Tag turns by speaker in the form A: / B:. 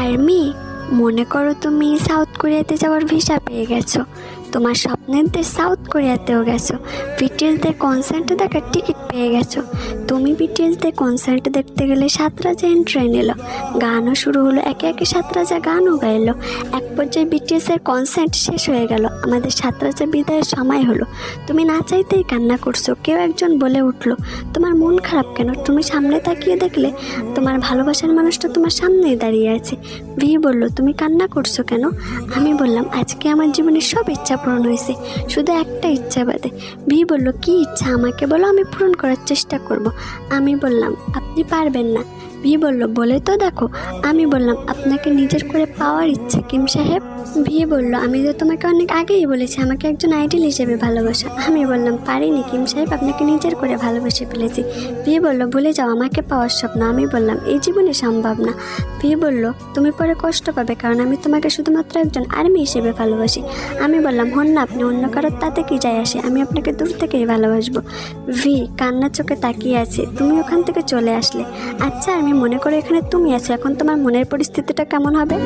A: Army, মনে করো তুমি সাউথ কোরিয়াতে যাওয়ার ভিসা পেয়ে গেছো, তোমার স্বপ্নের দেশ সাউথ কোরিয়াতেও গেছো, বিটিএসদের কনসার্ট দেখার টিকিট পেয়ে গেছো। তুমি বিটিএসদের কনসার্ট দেখতে গেলে 7 রাজা ট্রেন এলো, গানও শুরু হলো, একে একে 7 রাজা গানও গাইলো। এক পর্যায়ে বিটিএসের কনসার্ট শেষ হয়ে গেল, আমাদের 7 রাজা বিদায়ের সময় হলো। তুমি না চাইতেই কান্না করছো। কেউ একজন বলে উঠলো, তোমার মন খারাপ কেন? তুমি সামনে তাকিয়ে দেখলে তোমার ভালোবাসার মানুষটা তোমার সামনেই দাঁড়িয়ে আছে। ভি বলল, তুমি কান্না করছো কেন? আমি বললাম, আজকে আমার জীবনের সব ইচ্ছা পূরণ হয়েছে, শুধু একটা ইচ্ছা বাদে। ভি বলল, কি ইচ্ছা আমাকে বলো, আমি পূরণ করার চেষ্টা করব। আমি বললাম, আপনি পারবেন না। ভি বলল, বলে তো দেখো। আমি বললাম, আপনাকে নিজের করে পাওয়ার ইচ্ছা কিম সাহেব। ভি বলল, আমি তো তোমাকে অনেক আগেই বলেছি আমাকে একজন আইডল হিসেবে ভালোবাসা। আমি বললাম, পারিনি কিম সাহেব, আপনাকে নিজের করে ভালোবেসে ফেলেছি। ভি বলল, ভুলে যাও আমাকে পাওয়ার স্বপ্ন। আমি বললাম, এই জীবনে সম্ভব না। ভি বলল, তুমি পরে কষ্ট পাবে, কারণ আমি তোমাকে শুধুমাত্র একজন আর্মি হিসেবে ভালোবাসি। আমি বললাম, হন না আপনি অন্য কারোর, তাতে কি যায় আসে, আমি আপনাকে দূর থেকেই ভালোবাসবো। ভি কান্নার চোখে তাকিয়ে আছে। তুমি ওখান থেকে চলে আসলে। আচ্ছা আমি মনে করো এখানে তুমি আছো, এখন তোমার মনের পরিস্থিতিটা কেমন হবে?